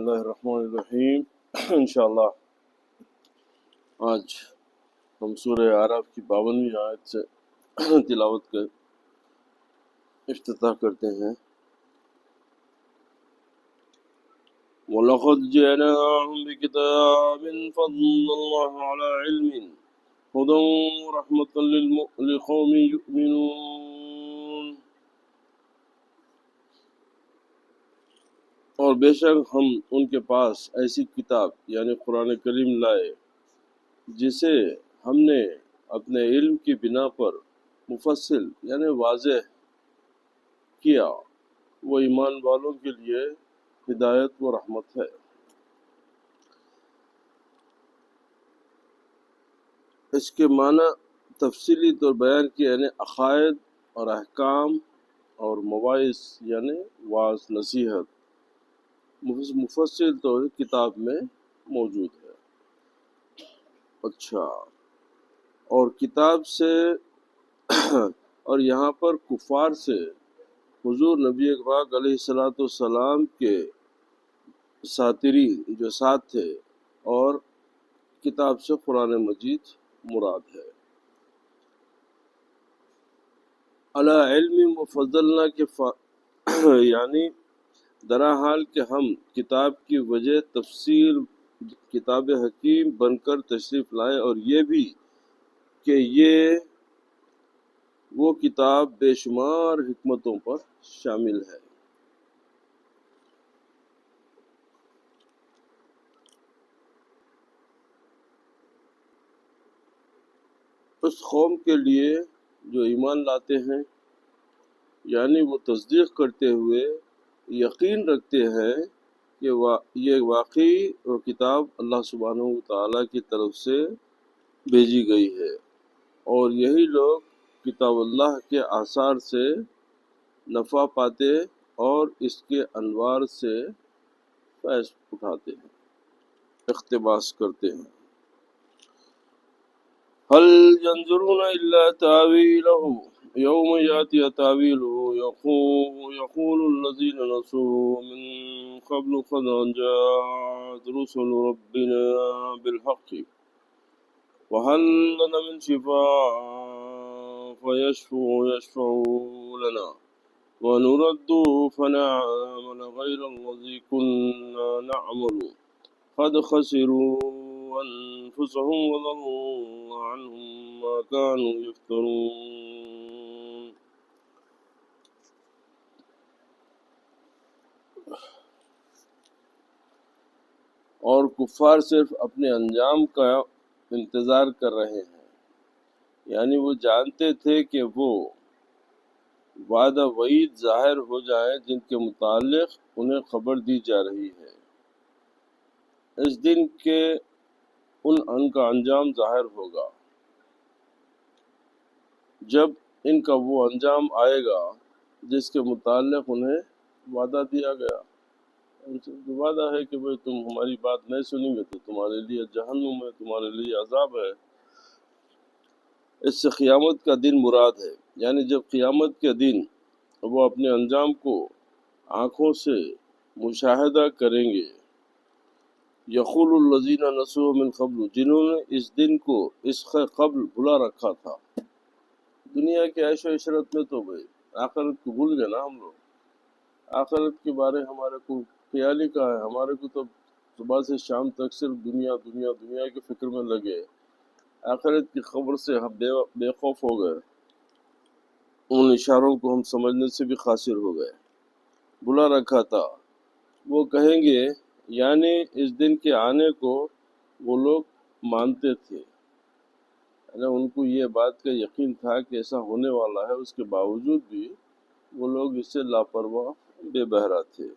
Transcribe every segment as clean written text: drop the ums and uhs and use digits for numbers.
اللہ الرحمن الرحیم۔ انشاءاللہ آج ہم سورہ اعراف کی 52ویں آیت سے تلاوت کا افتتاح کرتے ہیں۔ وَلَقَدْ جِئْنَاهُمْ بِكِتَابٍ فَضَّلْنَاهُ عَلَى عِلْمٍ هُدًى وَرَحْمَةً لِقَوْمٍ يُؤْمِنُونَ۔ اور بے شک ہم ان کے پاس ایسی کتاب یعنی قرآن کریم لائے جسے ہم نے اپنے علم کی بنا پر مفصل یعنی واضح کیا، وہ ایمان والوں کے لیے ہدایت و رحمت ہے۔ اس کے معنی تفصیلی طور بیان کیا، یعنی عقائد اور احکام اور مواعظ یعنی واعظ نصیحت مفصل طور کتاب میں موجود ہے۔ اچھا، اور کتاب سے اور یہاں پر کفار سے حضور نبی پاک علیہ الصلوۃ والسلام کے ساترین جو ساتھ تھے، اور کتاب سے قرآن مجید مراد ہے۔ علی علم مفضلنا کے یعنی درا حال کہ ہم کتاب کی وجہ تفسیر کتاب حکیم بن کر تشریف لائے، اور یہ بھی کہ یہ وہ کتاب بے شمار حکمتوں پر شامل ہے۔ اس قوم کے لیے جو ایمان لاتے ہیں، یعنی وہ تصدیق کرتے ہوئے یقین رکھتے ہیں کہ یہ واقعی وہ کتاب اللہ سبحانہ و تعالیٰ کی طرف سے بھیجی گئی ہے، اور یہی لوگ کتاب اللہ کے آثار سے نفع پاتے اور اس کے انوار سے فیض اٹھاتے ہیں، اقتباس کرتے ہیں۔ هل ينظرون إلا تأويله يوم يأتي تأويله يقول الذين نسوه من قبل قد جاءت رسل ربنا بالحق وهل لنا من شفاء فيشفعوا لنا ونرد فنعمل غير الذي كنا نعمل قد خسروا أنفسهم وضل عنهم ما كانوا يفترون۔ اور کفار صرف اپنے انجام کا انتظار کر رہے ہیں، یعنی وہ جانتے تھے کہ وہ وعدہ وعید ظاہر ہو جائے جن کے متعلق انہیں خبر دی جا رہی ہے، اس دن کے ان کا انجام ظاہر ہوگا جب ان کا وہ انجام آئے گا جس کے متعلق انہیں وعدہ دیا گیا۔ ان سے جو وعدہ ہے کہ بھئی تم ہماری بات نہیں سنیں گے تو تمہارے لیے جہنم ہے، تمہارے لیے عذاب ہے۔ اس سے قیامت کا دن مراد ہے، یعنی جب قیامت کے دن وہ اپنے انجام کو آنکھوں سے مشاہدہ کریں گے۔ یقول الذین نسوا من قبل، جنہوں نے اس دن کو اس قبل بھلا رکھا تھا۔ دنیا کے عیش و عشرت میں تو بھائی آخرت کو بھول گئے نا ہم لوگ، آخرت کے بارے ہمارے کو خیال ہی کا ہے، ہمارے کو تو صبح سے شام تک صرف دنیا دنیا دنیا کے فکر میں لگے، آخرت کی خبر سے ہم بے خوف ہو گئے، ان اشاروں کو ہم سمجھنے سے بھی قاصر ہو گئے، بھلا رکھا تھا۔ وہ کہیں گے یعنی اس دن کے آنے کو وہ لوگ مانتے تھے، یعنی ان کو یہ بات کا یقین تھا کہ ایسا ہونے والا ہے، اس کے باوجود بھی وہ لوگ اس سے لاپرواہ بے بہرا تھے۔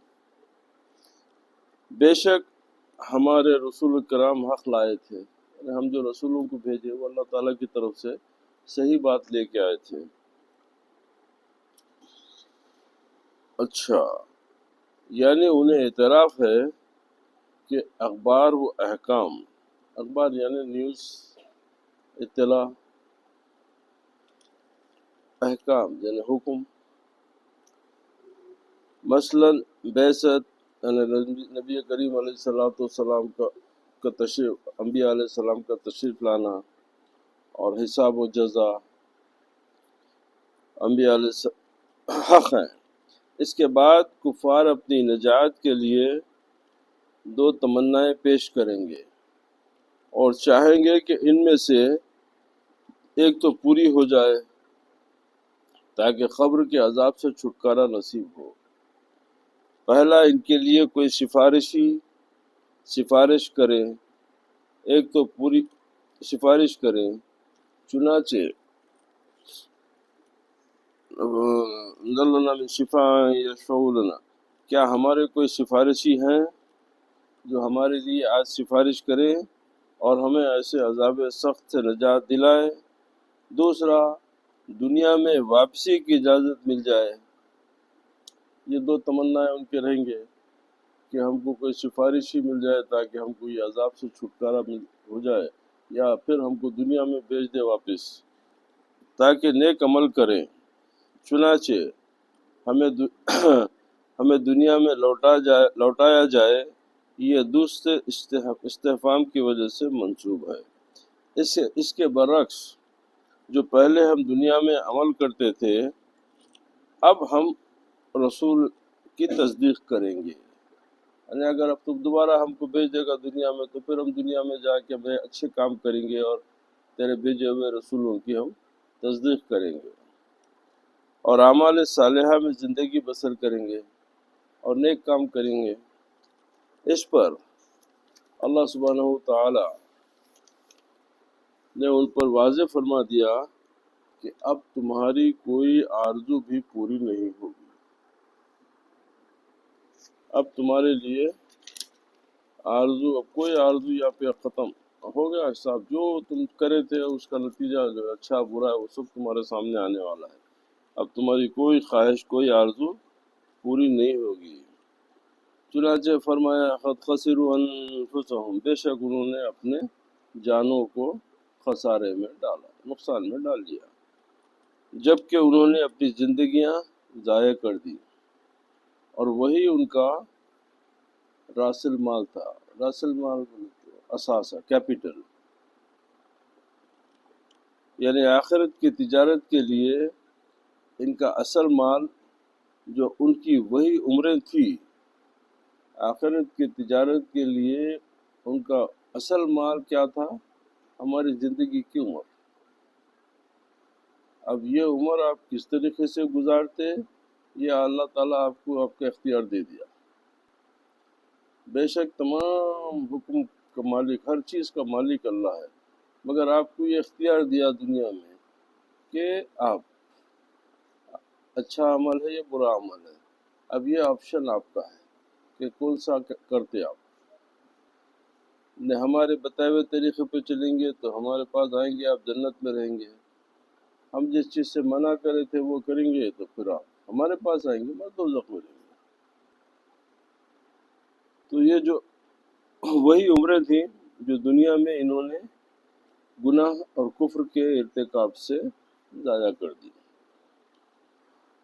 بے شک ہمارے رسول کرام حق لائے تھے، یعنی ہم جو رسولوں کو بھیجے وہ اللہ تعالیٰ کی طرف سے صحیح بات لے کے آئے تھے۔ اچھا، یعنی انہیں اعتراف ہے کہ اخبار و احکام، اخبار یعنی نیوز، اطلاع، احکام یعنی حکم، مثلا بعثت، نبی کریم علیہ الصلوۃ والسلام کا تشریف، انبیاء علیہ السلام کا تشریف لانا اور حساب و جزا انبیاء علیہ السلام حق ہیں۔ اس کے بعد کفار اپنی نجات کے لیے دو تمنائیں پیش کریں گے اور چاہیں گے کہ ان میں سے ایک تو پوری ہو جائے تاکہ قبر کے عذاب سے چھٹکارا نصیب ہو۔ پہلا، ان کے لیے کوئی سفارش کریں، ایک تو پوری سفارش کریں، چنانچہ لنا من شفاء یشفعوا لنا، کیا ہمارے کوئی سفارشی ہیں جو ہمارے لیے آج سفارش کریں اور ہمیں ایسے عذاب سخت سے نجات دلائے۔ دوسرا، دنیا میں واپسی کی اجازت مل جائے۔ یہ دو تمنائیں ان کے رہیں گے کہ ہم کو کوئی سفارش ہی مل جائے تاکہ ہم کو یہ عذاب سے چھٹکارا ہو جائے، یا پھر ہم کو دنیا میں بھیج دے واپس تاکہ نیک عمل کریں۔ چنانچہ ہمیں دنیا میں لوٹایا جائے، یہ دوسرے استفہام کی وجہ سے منسوب ہے۔ اس کے برعکس جو پہلے ہم دنیا میں عمل کرتے تھے، اب ہم رسول کی تصدیق کریں گے۔ یعنی اگر اب تم دوبارہ ہم کو بھیج دے گا دنیا میں، تو پھر ہم دنیا میں جا کے بڑے اچھے کام کریں گے اور تیرے بھیجے ہوئے رسولوں کی ہم تصدیق کریں گے اور اعمال صالحہ میں زندگی بسر کریں گے اور نیک کام کریں گے۔ اس پر اللہ سبحانہ و تعالی نے ان پر واضح فرما دیا کہ اب تمہاری کوئی آرزو بھی پوری نہیں ہوگی، اب تمہارے لیے اب کوئی آرزو یا پہ ختم ہو گیا۔ حساب جو تم کرے تھے اس کا نتیجہ جو اچھا برا ہے وہ سب تمہارے سامنے آنے والا ہے۔ اب تمہاری کوئی خواہش، کوئی آرزو پوری نہیں ہوگی۔ چنانچہ فرمایا قد خسروا انفسهم، بے شک انہوں نے اپنے جانوں کو خسارے میں ڈالا، نقصان میں ڈال دیا، جبکہ انہوں نے اپنی زندگیاں ضائع کر دی اور وہی ان کا راس المال تھا۔ راس المال اثاثہ، کیپٹل، یعنی آخرت کی تجارت کے لیے ان کا اصل مال جو ان کی وہی عمریں تھی، آخرت کی تجارت کے لیے ان کا اصل مال کیا تھا؟ ہماری زندگی کی عمر۔ اب یہ عمر آپ کس طریقے سے گزارتے، یہ اللہ تعالیٰ آپ کو آپ کا اختیار دے دیا۔ بے شک تمام حکم کا مالک، ہر چیز کا مالک اللہ ہے، مگر آپ کو یہ اختیار دیا دنیا میں کہ آپ اچھا عمل ہے یا برا عمل ہے، اب یہ آپشن آپ کا ہے کہ کون سا کرتے آپ۔ نہ ہمارے بتائے ہوئے طریقے پہ چلیں گے تو ہمارے پاس آئیں گے، آپ جنت میں رہیں گے۔ ہم جس چیز سے منع کرے تھے وہ کریں گے تو پھر آپ ہمارے پاس آئیں گے، میں دوزخ میں رہیں گے۔ تو یہ جو وہی عمریں تھیں جو دنیا میں انہوں نے گناہ اور کفر کے ارتکاب سے ضائع کر دی۔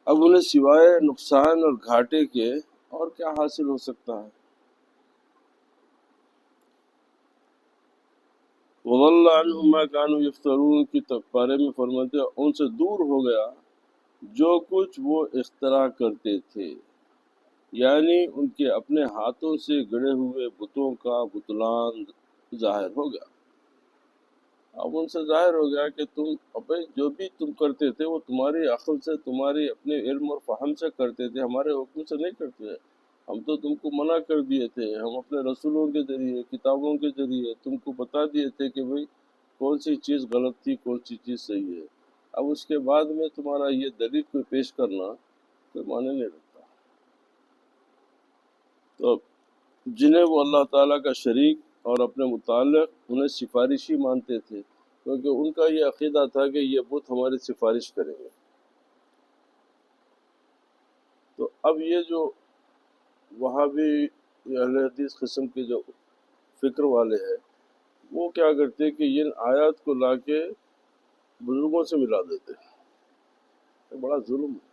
اب انہیں سوائے نقصان اور گھاٹے کے اور کیا حاصل ہو سکتا ہے؟ وَضَلَّ عَنْهُمْ مَا كَانُوا يَفْتَرُونَ کی بارے میں فرماتے ہیں ان سے دور ہو گیا جو کچھ وہ اختراع کرتے تھے، یعنی ان کے اپنے ہاتھوں سے گڑے ہوئے بتوں کا بطلان ظاہر ہو گیا۔ اب ان سے ظاہر ہو گیا کہ تم جو بھی تم کرتے تھے وہ تمہاری عقل سے، تمہاری اپنے علم اور فہم سے کرتے تھے، ہمارے حکم سے نہیں کرتے تھے۔ ہم تو تم کو منع کر دیے تھے، ہم اپنے رسولوں کے ذریعے، کتابوں کے ذریعے تم کو بتا دیے تھے کہ بھئی کون سی چیز غلط تھی، کون سی چیز صحیح ہے۔ اب اس کے بعد میں تمہارا یہ دلیل کوئی پیش کرنا کوئی معنی نہیں رکھتا۔ تو جنہیں وہ اللہ تعالیٰ کا شریک اور اپنے متعلق انہیں سفارشی مانتے تھے، کیونکہ ان کا یہ عقیدہ تھا کہ یہ بت ہماری سفارش کریں گے۔ تو اب یہ جو وہابی اہل حدیث قسم کے جو فکر والے ہیں، وہ کیا کرتے کہ ان آیات کو لا کے بزرگوں سے ملا دیتے۔ یہ بڑا ظلم ہے،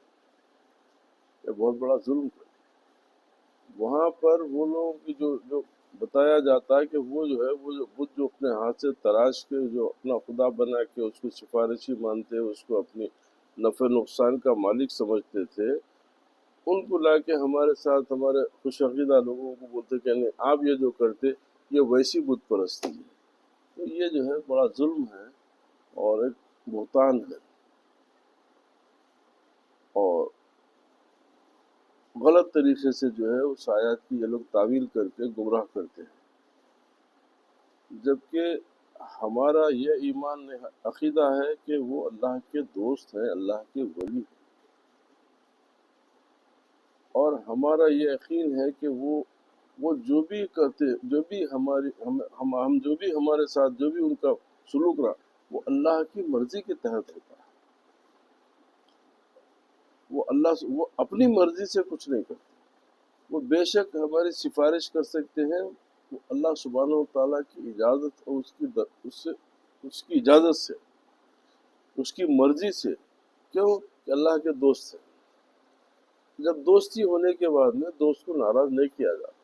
یہ بہت بڑا ظلم ہے۔ وہاں پر وہ لوگوں کی جو بتایا جاتا ہے کہ وہ جو ہے وہ جو بدھ جو اپنے ہاتھ سے تراش کے جو اپنا خدا بنا کے اس کو سفارشی مانتے، اس کو اپنی نفع نقصان کا مالک سمجھتے تھے، ان کو لا کے ہمارے ساتھ ہمارے خوش عقیدہ لوگوں کو بولتے کہ نہیں آپ یہ جو کرتے یہ ویسی بت پرستی ہے۔ تو یہ جو ہے بڑا ظلم ہے اور ایک بہتان ہے، اور غلط طریقے سے جو ہے اس آیات کی یہ لوگ تعویل کر کے گمراہ کرتے ہیں، جبکہ ہمارا یہ ایمان عقیدہ ہے کہ وہ اللہ کے دوست ہیں، اللہ کے ولی ہیں، اور ہمارا یہ یقین ہے کہ وہ جو بھی کرتے، جو بھی ہماری ہم جو بھی ہمارے ساتھ جو بھی ان کا سلوک رہا وہ اللہ کی مرضی کے تحت ہوتا ہے، وہ اپنی مرضی سے کچھ نہیں کرتے، وہ بے شک ہماری سفارش کر سکتے ہیں، وہ اللہ سبحانہ و تعالیٰ کی اجازت اور اس کی اجازت سے، اس کی مرضی سے، کیوں کہ اللہ کے دوست ہیں۔ جب دوستی ہونے کے بعد میں دوست کو ناراض نہیں کیا جاتا،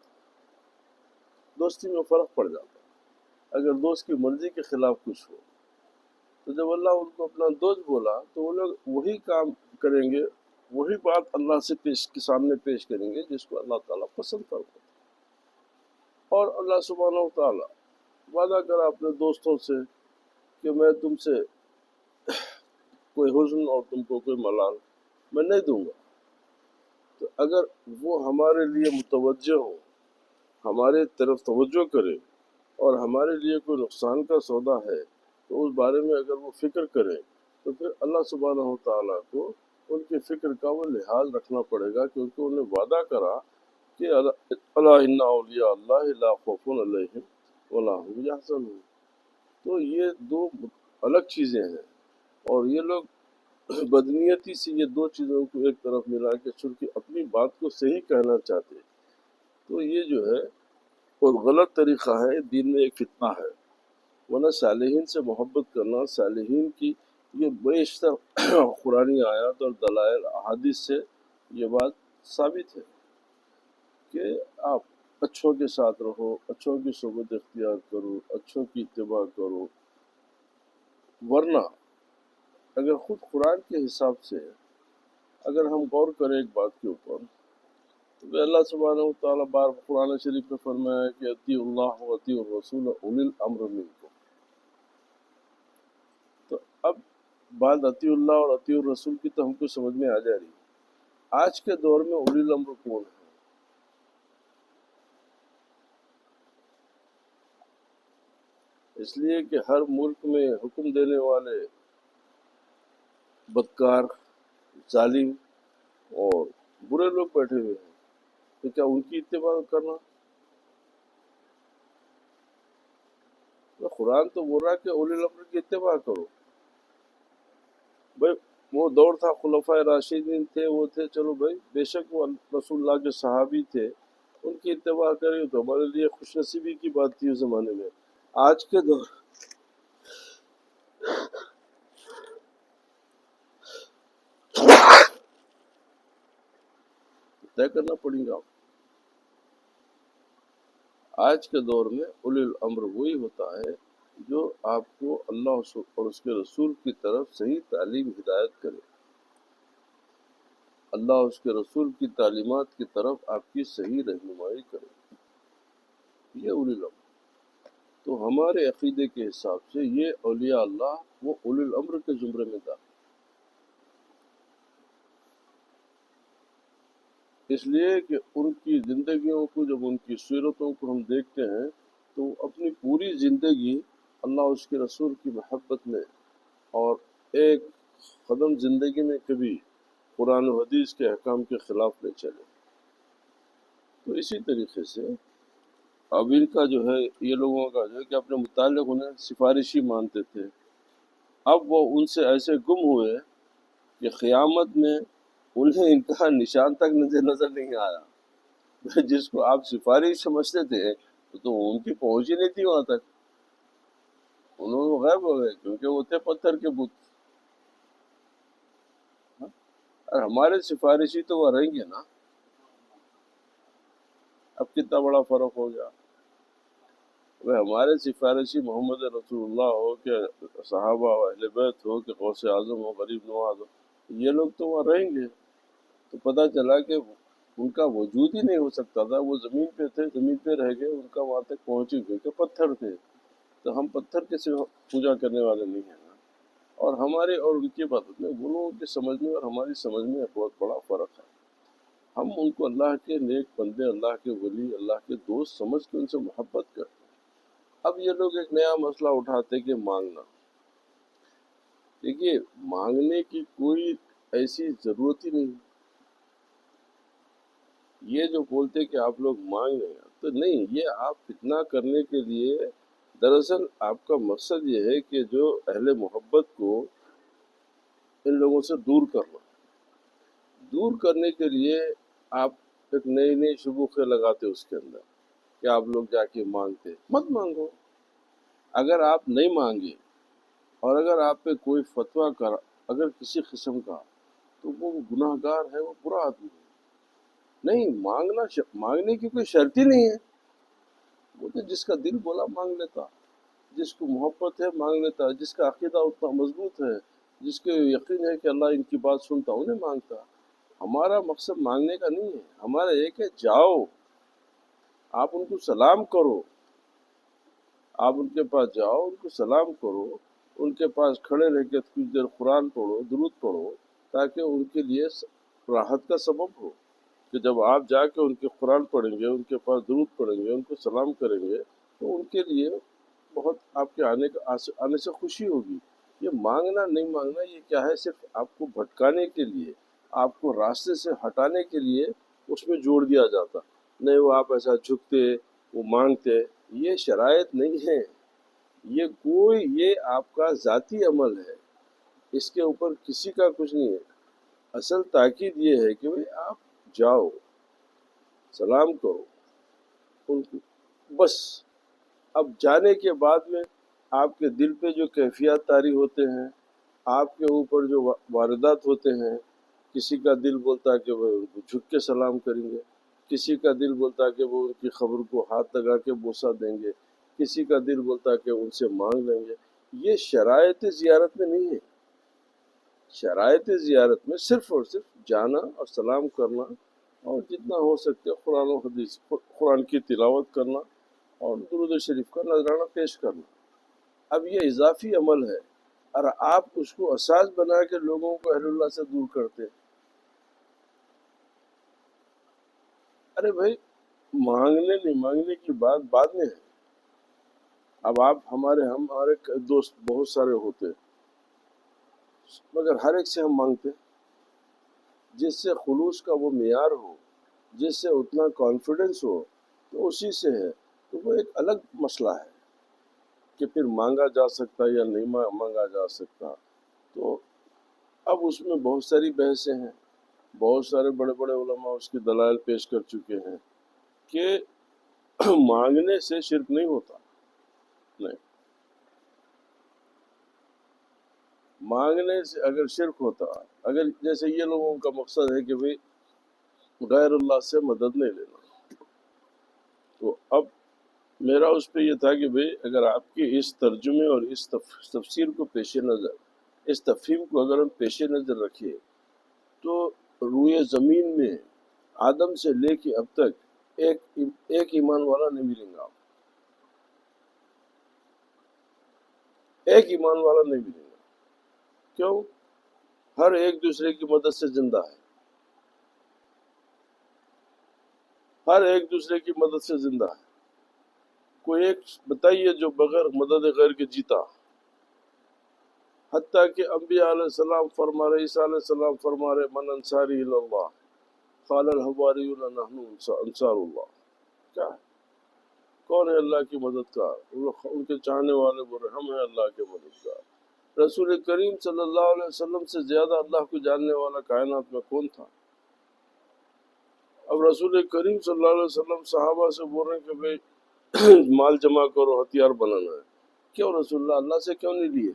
دوستی میں فرق پڑ جاتا ہے۔ اگر دوست کی مرضی کے خلاف کچھ ہو تو جب اللہ ان کو اپنا دوست بولا تو وہ لوگ وہی کام کریں گے، وہی بات اللہ سے کے سامنے پیش کریں گے جس کو اللہ تعالیٰ پسند کرتا ہے۔ اور اللہ سبحانہ و تعالیٰ وعدہ کرا اپنے دوستوں سے کہ میں تم سے کوئی حزن اور تم کو کوئی ملال میں نہیں دوں گا۔ تو اگر وہ ہمارے لیے متوجہ ہو، ہمارے طرف توجہ کرے اور ہمارے لیے کوئی نقصان کا سودا ہے تو اس بارے میں اگر وہ فکر کرے تو پھر اللہ سبحانہ و تعالیٰ کو ان کی فکر کا وہ لحاظ رکھنا پڑے گا، کیونکہ انہیں وعدہ کرا کہ الا ان اولیاء اللہ لا خوف علیہم ولا هم یحزنون۔ تو یہ دو الگ چیزیں ہیں، اور یہ لوگ بدنیتی سے یہ دو چیزوں کو ایک طرف ملا کے چونکہ اپنی بات کو صحیح کہنا چاہتے، تو یہ جو ہے بہت غلط طریقہ ہے، دین میں ایک فتنہ ہے۔ ورنہ صالحین سے محبت کرنا، صالحین کی یہ بیشتر قرآنی آیات اور دلائل احادیث سے یہ بات ثابت ہے کہ آپ اچھوں کے ساتھ رہو، اچھوں کی صحبت اختیار کرو، اچھوں کی اتباع کرو۔ ورنہ اگر خود قرآن کے حساب سے اگر ہم غور کریں ایک بات کے اوپر تو اللہ سبحانہ و تعالیٰ بار قرآن شریف میں فرمایا ہے کہ اطیعوا اللہ و اطیعوا الرسول اولی الامر منکم۔ تو اب بات اطیعوا اللہ اور اطیعوا الرسول کی تو ہم کو سمجھ میں آ جا رہی ہے۔ آج کے دور میں اولی الامر کون ہے؟ اس لیے کہ ہر ملک میں حکم دینے والے بدکار، ظالم اور برے لوگ بیٹھے ہوئے ہیں، تو کیا ان کی اتباع کرنا؟ قرآن تو بول رہا ہے کہ اولی الامر کی اتباع کرو۔ بھائی وہ دور تھا، خلفائے راشدین تھے، وہ تھے، چلو بھائی بے شک وہ رسول اللہ کے صحابی تھے، ان کی اتباع کریں تو ہمارے لیے خوش نصیبی کی بات تھی اس زمانے میں۔ آج کے دور طے کرنا پڑے گا۔ آج کے دور میں اولی الامر وہی ہوتا ہے جو آپ کو اللہ اور اس کے رسول کی طرف صحیح تعلیم ہدایت کرے، اللہ اور اس کے رسول کی تعلیمات کی طرف آپ کی صحیح رہنمائی کرے، یہ اولی الامر۔ تو ہمارے عقیدے کے حساب سے یہ اولیاء اللہ وہ اولی الامر کے زمرے میں داخل، اس لیے کہ ان کی زندگیوں کو، جب ان کی سیرتوں کو ہم دیکھتے ہیں تو اپنی پوری زندگی اللہ اس کے رسول کی محبت میں، اور ایک قدم زندگی میں کبھی قرآن و حدیث کے احکام کے خلاف نہیں چلے۔ تو اسی طریقے سے اب ان کا جو ہے، یہ لوگوں کا جو ہے کہ اپنے متعلق انہیں سفارشی مانتے تھے، اب وہ ان سے ایسے گم ہوئے کہ قیامت میں انہیں ان کا نشان تک نظر نہیں آیا۔ جس کو آپ سفارش سمجھتے تھے تو ان کی پہنچ ہی نہیں تھی وہاں تک، انہوں نے غائب ہو گئے کیونکہ وہ تھے پتھر کے بت۔ اور ہمارے سفارشی تو وہ رہیں گے نا، اب کتنا بڑا فرق ہو گیا. وہ ہمارے سفارشی محمد رسول اللہ ہو کہ صحابہ و اہل بیت ہو کہ غوث اعظم ہو غریب نواز ہو، یہ لوگ تو وہاں رہیں گے. تو پتہ چلا کہ ان کا وجود ہی نہیں ہو سکتا تھا. وہ زمین پہ تھے، زمین پہ رہ گئے، ان کا وہاں تک پہنچ ہی گئے کہ پتھر تھے. تو ہم پتھر کے سوا پوجا کرنے والے نہیں ہیں نا. اور ہمارے اور ان کی بات میں وہ لوگوں کے سمجھنے اور ہماری سمجھ میں بہت بڑا فرق ہے. ہم ان کو اللہ کے نیک بندے، اللہ کے ولی، اللہ کے دوست سمجھ کے ان سے محبت کرتے ہیں. اب یہ لوگ ایک نیا مسئلہ اٹھاتے کہ مانگنا. دیکھیے، مانگنے کی کوئی ایسی ضرورت ہی نہیں. یہ جو بولتے کہ آپ لوگ مانگ رہے ہیں تو نہیں، یہ آپ فتنہ کرنے کے لیے، دراصل آپ کا مقصد یہ ہے کہ جو اہل محبت کو ان لوگوں سے دور کرنا. دور کرنے کے لیے آپ ایک نئی نئی شبوخیں لگاتے اس کے اندر کہ آپ لوگ جا کے مانگتے. مت مانگو. اگر آپ نہیں مانگے اور اگر آپ پہ کوئی فتویٰ کر اگر کسی قسم کا، تو وہ گناہ گار ہے، وہ برا آدمی ہے. نہیں، مانگنے کی کوئی شرط ہی نہیں ہے. وہ تو جس کا دل بولا مانگ لیتا، جس کو محبت ہے مانگ لیتا، جس کا عقیدہ اتنا مضبوط ہے، جس کے یقین ہے کہ اللہ ان کی بات سنتا، انہیں مانگتا. ہمارا مقصد مانگنے کا نہیں ہے. ہمارا ایک ہے جاؤ، آپ ان کو سلام کرو، آپ ان کے پاس جاؤ، ان کو سلام کرو، ان کے پاس کھڑے رہ کے کچھ دیر قرآن پڑھو، درود پڑھو، تاکہ ان کے لیے راحت کا سبب ہو کہ جب آپ جا کے ان کے قرآن پڑھیں گے، ان کے پاس درود پڑھیں گے، ان کو سلام کریں گے، تو ان کے لیے بہت آپ کے آنے سے خوشی ہوگی. یہ مانگنا نہیں مانگنا یہ کیا ہے؟ صرف آپ کو بھٹکانے کے لیے، آپ کو راستے سے ہٹانے کے لیے اس میں جوڑ دیا جاتا. نہیں، وہ آپ ایسا جھکتے، وہ مانگتے، یہ شرائط نہیں ہے. یہ آپ کا ذاتی عمل ہے، اس کے اوپر کسی کا کچھ نہیں ہے. اصل تاکید یہ ہے کہ بھئی آپ جاؤ، سلام کرو ان کو، بس. اب جانے کے بعد میں آپ کے دل پہ جو کیفیات طاری ہوتے ہیں، آپ کے اوپر جو واردات ہوتے ہیں، کسی کا دل بولتا ہے کہ وہ ان کو جھک کے سلام کریں گے، کسی کا دل بولتا ہے کہ وہ ان کی خبر کو ہاتھ لگا کے بوسہ دیں گے، کسی کا دل بولتا ہے کہ ان سے مانگ لیں گے. یہ شرائط زیارت میں نہیں ہے. شرائط زیارت میں صرف اور صرف جانا اور سلام کرنا، اور جتنا ہو سکتے قرآن و حدیث، قرآن کی تلاوت کرنا اور درود شریف کا نذرانہ پیش کرنا. اب یہ اضافی عمل ہے، اور آپ اس کو اساس بنا کے لوگوں کو اہل اللہ سے دور کرتے. ارے بھائی، مانگنے نہیں مانگنے کی بات بعد میں ہے. اب آپ ہمارے دوست بہت سارے ہوتے، مگر ہر ایک سے ہم مانگتے. جس سے خلوص کا وہ معیار ہو، جس سے اتنا کانفیڈنس ہو، تو اسی سے ہے. تو وہ ایک الگ مسئلہ ہے کہ پھر مانگا جا سکتا یا نہیں مانگا جا سکتا. تو اب اس میں بہت ساری بحثیں ہیں. بہت سارے بڑے بڑے علماء اس کی دلائل پیش کر چکے ہیں کہ مانگنے سے شرک نہیں ہوتا. نہیں، مانگنے سے اگر شرک ہوتا، اگر جیسے یہ لوگوں کا مقصد ہے کہ بھئی غیر اللہ سے مدد نہیں لینا، تو اب میرا اس پہ یہ تھا کہ بھئی اگر آپ کی اس ترجمے اور اس تفسیر کو پیش نظر، اس تفہیم کو اگر ہم پیش نظر رکھے، تو روئے زمین میں آدم سے لے کے اب تک ایک ایمان والا نہیں ملیں گا. ایک ایمان والا نہیں ملے گا. کیوں؟ ہر ایک دوسرے کی مدد سے زندہ ہے. ہر ایک دوسرے کی مدد سے زندہ ہے. کوئی ایک بتائیے جو بغیر مدد غیر کے جیتا. حتیٰ کہ انبیاء علیہ السلام فرما رہے، عیسیٰ علیہ السلام فرما رہے، من انصاری اللہ قال الحواریون نحن انصار اللہ. کیا ہے؟ کون ہے اللہ کی مددگار؟ ان کے چاہنے والے بول رہے ہم ہیں اللہ کے مددگار. رسول کریم صلی اللہ علیہ وسلم سے زیادہ اللہ کو جاننے والا کائنات میں کون تھا؟ اب رسول کریم صلی اللہ علیہ وسلم صحابہ سے بول رہے ہیں کہ بھئی مال جمع کرو، ہتھیار بنانا ہے. کیوں رسول اللہ سے کیوں نہیں لیے؟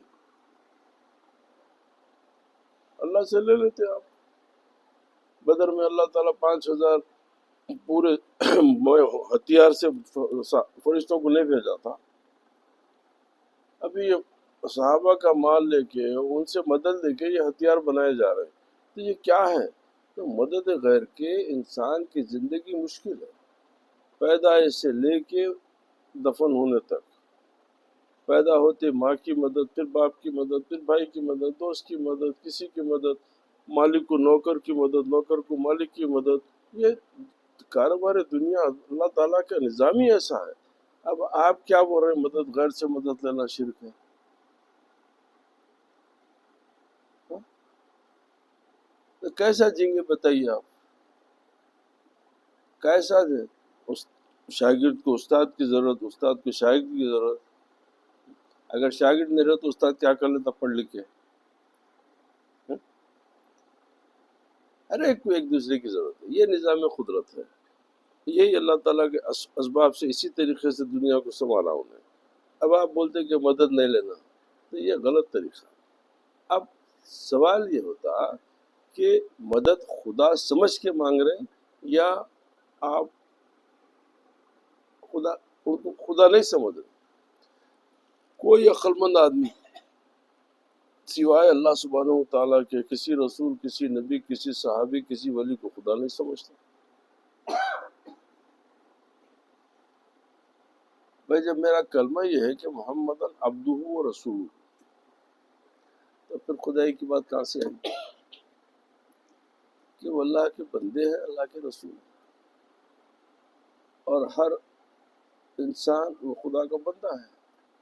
اللہ سے لے لیتے آپ. بدر میں اللہ تعالیٰ 5,000 پورے ہتھیار سے فرشتوں کو نہیں بھیجا تھا. ابھی یہ صحابہ کا مال لے کے ان سے مدد لے کے یہ ہتھیار بنائے جا رہے ہیں. تو یہ کیا ہے؟ تو مدد غیر کے انسان کی زندگی مشکل ہے، پیدائش سے لے کے دفن ہونے تک. پیدا ہوتے ماں کی مدد، پھر باپ کی مدد، پھر بھائی کی مدد، دوست کی مدد، کسی کی مدد، مالک کو نوکر کی مدد، نوکر کو مالک کی مدد. یہ کاروبار دنیا اللہ تعالیٰ کا نظام ہی ایسا ہے. اب آپ کیا بول رہے ہیں مدد غیر سے مدد لینا شرک ہے؟ ہاں؟ تو کیسا جیں گے بتائیے آپ؟ کیسا دیں؟ شاگرد کو استاد کی ضرورت، استاد کو شاگرد کی ضرورت. اگر شاگرد نہیں رہے تو استاد کیا کر لیتا پڑھ لکھ کے؟ ہاں؟ ہر ایک کو ایک دوسرے کی ضرورت ہے. یہ نظام قدرت ہے. یہی اللہ تعالیٰ کے اسباب سے اسی طریقے سے دنیا کو سنبھالا انہیں. اب آپ بولتے ہیں کہ مدد نہیں لینا، تو یہ غلط طریقہ. اب سوال یہ ہوتا کہ مدد خدا سمجھ کے مانگ رہے ہیں یا آپ خدا ان کو خدا نہیں سمجھ رہے. کوئی عقل مند آدمی سوائے اللہ سبحانہ و تعالیٰ کے کسی رسول، کسی نبی، کسی صحابی، کسی ولی کو خدا نہیں سمجھتا. بھائی جب میرا کلمہ یہ ہے کہ محمد عبدہ و رسول، تو پھر خدائی کی بات کہاں سے آئی کہ وہ اللہ کے بندے ہیں، اللہ کے رسول ہیں. اور ہر انسان وہ خدا کا بندہ ہے،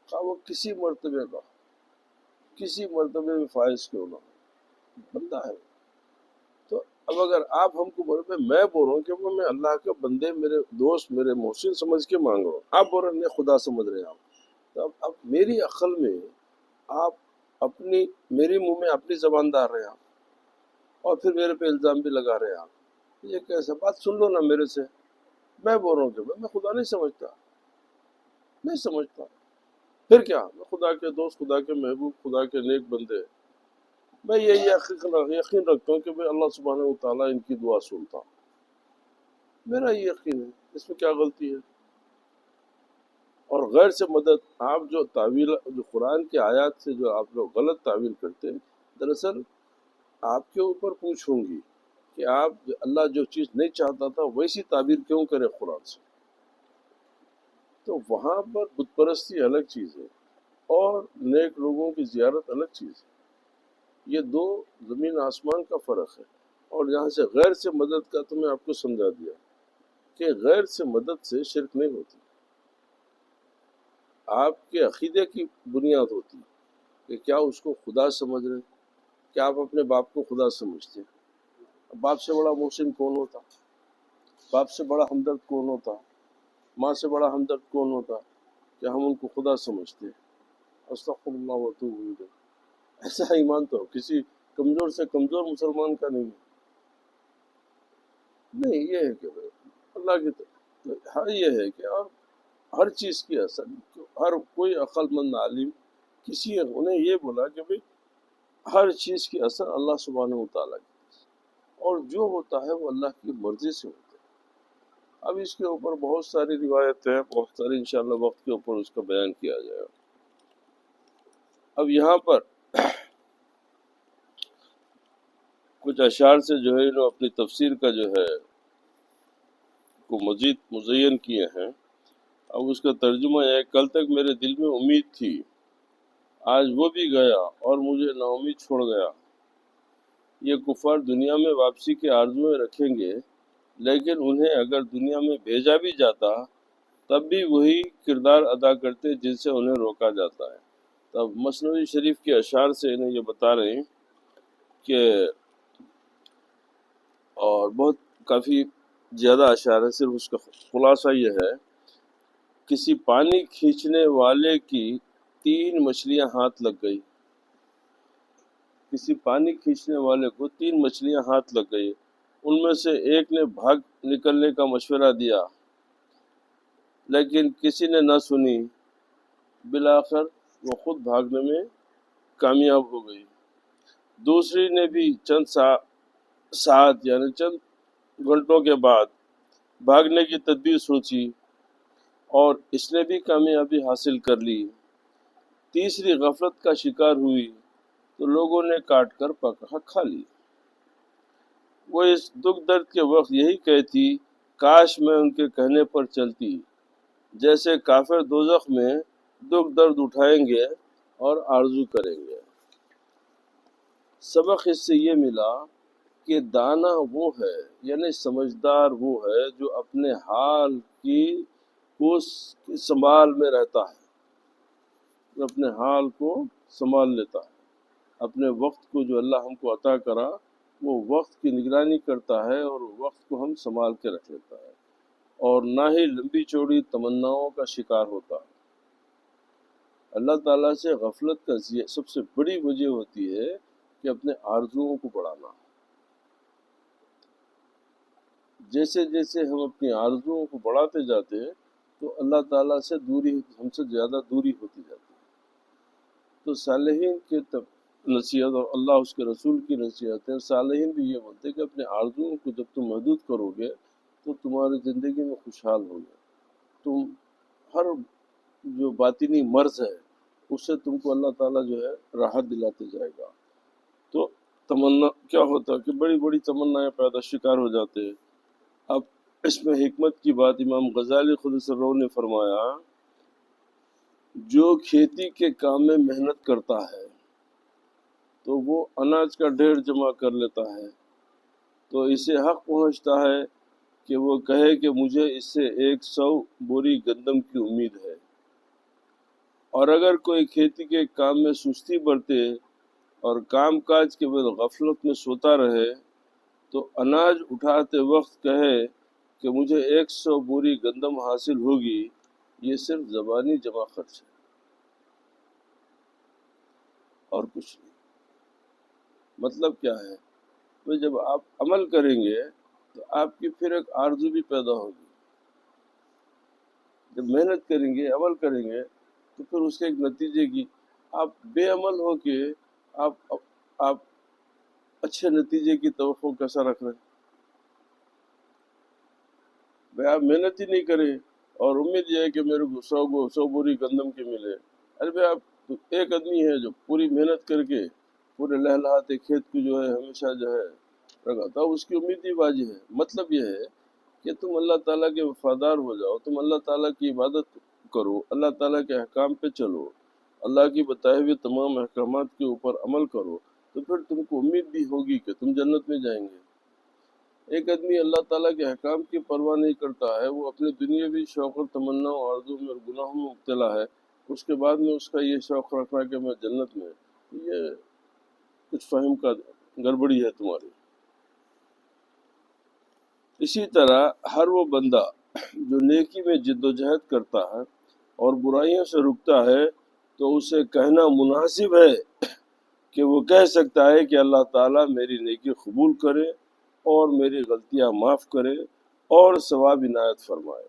خواہ وہ کسی مرتبے کا، کسی مرتبے میں فائز کیوں نہ ہو، بندہ ہے. تو اب اگر آپ ہم کو بول رہے، میں بول رہا ہوں کہ وہ میں اللہ کے بندے، میرے دوست، میرے محسن سمجھ کے مانگ رہا ہوں، آپ بول رہے ہیں خدا سمجھ رہے ہیں آپ. تو اب میری عقل میں آپ اپنی، میری منہ میں اپنی زبان ڈال رہے ہیں آپ، اور پھر میرے پہ الزام بھی لگا رہے ہیں آپ. یہ کیسا بات؟ سن لو نا میرے سے. میں بول رہا ہوں کہ میں خدا نہیں سمجھتا، نہیں سمجھتا. پھر کیا؟ میں خدا کے دوست، خدا کے محبوب، خدا کے نیک بندے، میں یہ یقین رکھتا ہوں کہ بھئی اللہ سبحانہ و تعالیٰ ان کی دعا سنتا. میرا یہ یقین ہے، اس میں کیا غلطی ہے؟ اور غیر سے مدد، آپ جو تعویل، جو قرآن کی آیات سے جو آپ لوگ غلط تعویل کرتے ہیں، دراصل آپ کے اوپر پوچھ ہوں گی کہ آپ اللہ جو چیز نہیں چاہتا تھا ویسی تعبیر کیوں کرے قرآن سے. تو وہاں پر بت پرستی الگ چیز ہے اور نیک لوگوں کی زیارت الگ چیز ہے. یہ دو زمین آسمان کا فرق ہے. اور یہاں سے غیر سے مدد کا تو میں آپ کو سمجھا دیا کہ غیر سے مدد سے شرک نہیں ہوتی. آپ کے عقیدے کی بنیاد ہوتی کہ کیا اس کو خدا سمجھ رہے ہیں. کیا آپ اپنے باپ کو خدا سمجھتے ہیں؟ باپ سے بڑا محسن کون ہوتا؟ باپ سے بڑا ہمدرد کون ہوتا؟ ماں سے بڑا ہمدرد کون ہوتا کہ ہم ان کو خدا سمجھتے ہیں؟ استغفر اللہ و اتوب الیہ. ایسا ایمان تو کسی کمزور سے کمزور مسلمان کا نہیں ہے. نہیں، یہ ہے کہ اللہ کی ہر یہ ہے کہ اور ہر چیز کی اصل، ہر کوئی عقل مند عالم کسی انہیں یہ بولا کہ بھئی ہر چیز کی اثر اللہ سبحانہ و تعالیٰ کی، اور جو ہوتا ہے وہ اللہ کی مرضی سے ہوتا ہے. اب اس کے اوپر بہت ساری روایتیں ہیں، بہت ساری انشاءاللہ وقت کے اوپر اس کا بیان کیا جائے گا. اب یہاں پر کچھ اشعار سے جو ہے انہوں اپنی تفسیر کا جو ہے کو مزید مزین کیے ہیں. اب اس کا ترجمہ ہے، کل تک میرے دل میں امید تھی، آج وہ بھی گیا اور مجھے نا امید چھوڑ گیا. یہ کفار دنیا میں واپسی کے آرزویں رکھیں گے، لیکن انہیں اگر دنیا میں بھیجا بھی جاتا تب بھی وہی کردار ادا کرتے جن سے انہیں روکا جاتا ہے. تب مثنوی شریف کے اشعار سے انہیں یہ بتا رہے ہیں کہ، اور بہت کافی زیادہ اشعار ہے، صرف اس کا خلاصہ یہ ہے، کسی پانی کھینچنے والے کی 3 مچھلیاں ہاتھ لگ گئی. کسی پانی کھینچنے والے کو 3 مچھلیاں ہاتھ لگ گئی. ان میں سے ایک نے بھاگ نکلنے کا مشورہ دیا لیکن کسی نے نہ سنی. بالآخر وہ خود بھاگنے میں کامیاب ہو گئی. دوسری نے بھی چند ساعت یعنی چند گھنٹوں کے بعد بھاگنے کی تدبیر سوچی اور اس نے بھی کامیابی حاصل کر لی۔ تیسری غفلت کا شکار ہوئی تو لوگوں نے کاٹ کر پکا کھا لی۔ وہ اس دکھ درد کے وقت یہی کہتی، کاش میں ان کے کہنے پر چلتی۔ جیسے کافر دوزخ میں دکھ درد اٹھائیں گے اور آرزو کریں گے۔ سبق اس سے یہ ملا کہ دانا وہ ہے، یعنی سمجھدار وہ ہے جو اپنے حال کی کو سنبھال میں رہتا ہے، جو اپنے حال کو سنبھال لیتا ہے، اپنے وقت کو جو اللہ ہم کو عطا کرا وہ وقت کی نگرانی کرتا ہے اور وقت کو ہم سنبھال کے رکھ لیتا ہے، اور نہ ہی لمبی چوڑی تمناؤں کا شکار ہوتا ہے۔ اللہ تعالیٰ سے غفلت کا سب سے بڑی وجہ ہوتی ہے کہ اپنے آرزوؤں کو بڑھانا۔ جیسے جیسے ہم اپنی آرزوؤں کو بڑھاتے جاتے ہیں تو اللہ تعالیٰ سے دوری ہم سے زیادہ دوری ہوتی جاتی ہے۔ تو صالحین کی نصیحت اور اللہ اس کے رسول کی نصیحت ہے، صالحین بھی یہ بولتے ہیں کہ اپنے آرزوؤں کو جب تم محدود کرو گے تو تمہاری زندگی میں خوشحال ہوگے، تم ہر جو باطنی مرض ہے اس سے تم کو اللہ تعالیٰ جو ہے راحت دلاتے جائے گا۔ تو تمنا کیا ہوتا ہے کہ بڑی بڑی تمنائیں پیدا شکار ہو جاتے ہیں۔ اب اس میں حکمت کی بات امام غزالی خود سے رو نے فرمایا، جو کھیتی کے کام میں محنت کرتا ہے تو وہ اناج کا ڈھیر جمع کر لیتا ہے، تو اسے حق پہنچتا ہے کہ وہ کہے کہ مجھے اس سے 100 بوری گندم کی امید ہے۔ اور اگر کوئی کھیتی کے کام میں سستی برتے اور کام کاج کے بعد غفلت میں سوتا رہے تو اناج اٹھاتے وقت کہے کہ مجھے 100 بوری گندم حاصل ہوگی، یہ صرف زبانی جمع خرچ ہے اور کچھ نہیں۔ مطلب کیا ہے؟ تو جب آپ عمل کریں گے تو آپ کی پھر ایک آرزو بھی پیدا ہوگی۔ جب محنت کریں گے، عمل کریں گے تو پھر اس کے ایک نتیجے کی، آپ بے عمل ہو کے آپ اچھے نتیجے کی توقع کیسا رکھ رہے ہیں؟ بھائی آپ محنت ہی نہیں کریں اور امید یہ ہے کہ میرے کو 100 بوری گندم کی ملے۔ ارے بھائی آپ ایک آدمی ہے جو پوری محنت کر کے پورے لہلہاتے کھیت کو جو ہے ہمیشہ جو ہے رکھاتا، اس کی امید ہی باجی ہے۔ مطلب یہ ہے کہ تم اللہ تعالیٰ کے وفادار ہو جاؤ، تم اللہ تعالیٰ کی عبادت کرو، اللہ تعالیٰ کے احکام پہ چلو، اللہ کی بتائے ہوئے تمام احکامات کے اوپر عمل کرو، تو پھر تم کو امید بھی ہوگی کہ تم جنت میں جائیں گے۔ ایک آدمی اللہ تعالیٰ کے احکام کی پرواہ نہیں کرتا ہے، وہ اپنے دنیاوی شوق اور تمنا اور آرزو میں اور گناہوں میں مبتلا ہے، اس کے بعد میں اس کا یہ شوق رکھنا کہ میں جنت میں، یہ کچھ فہم کا گڑبڑی ہے تمہاری۔ اسی طرح ہر وہ بندہ جو نیکی میں جد و جہد کرتا ہے اور برائیوں سے رکتا ہے تو اسے کہنا مناسب ہے کہ وہ کہہ سکتا ہے کہ اللہ تعالیٰ میری نیکی قبول کرے اور میری غلطیاں معاف کرے اور ثواب عنایت فرمائے۔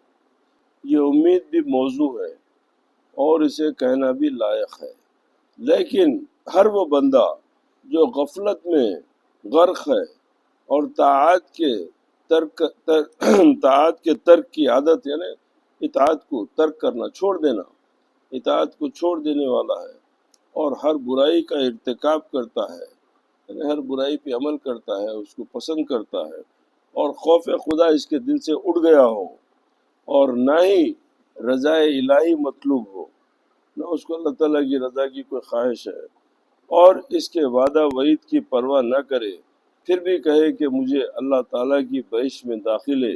یہ امید بھی موضوع ہے اور اسے کہنا بھی لائق ہے، لیکن ہر وہ بندہ جو غفلت میں غرق ہے اور طاعت کے ترک کی عادت، یعنی اطاعت کو ترک کرنا، چھوڑ دینا، اطاعت کو چھوڑ دینے والا ہے اور ہر برائی کا ارتکاب کرتا ہے، یعنی ہر برائی پہ عمل کرتا ہے، اس کو پسند کرتا ہے اور خوف خدا اس کے دل سے اٹھ گیا ہو اور نہ ہی رضا الہی مطلوب ہو، نہ اس کو اللہ تعالیٰ کی رضا کی کوئی خواہش ہے، اور اس کے وعدہ وعید کی پرواہ نہ کرے، پھر بھی کہے کہ مجھے اللہ تعالیٰ کی بہشت میں داخلے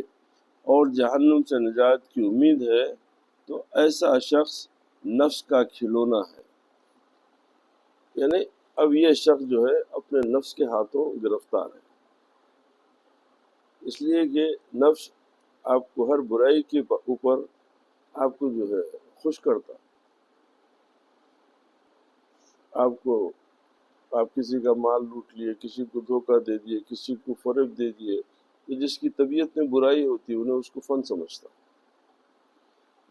اور جہنم سے نجات کی امید ہے، تو ایسا شخص نفس کا کھلونا ہے۔ یعنی اب یہ شخص جو ہے اپنے نفس کے ہاتھوں گرفتار ہے، اس لیے کہ نفس آپ کو ہر برائی کے اوپر آپ کو جو ہے خوش کرتا، آپ کسی کا مال لوٹ لیے، کسی کو دھوکہ دے دیے، کسی کو فریب دے دیے، تو جس کی طبیعت میں برائی ہوتی ہے انہیں اس کو فن سمجھتا،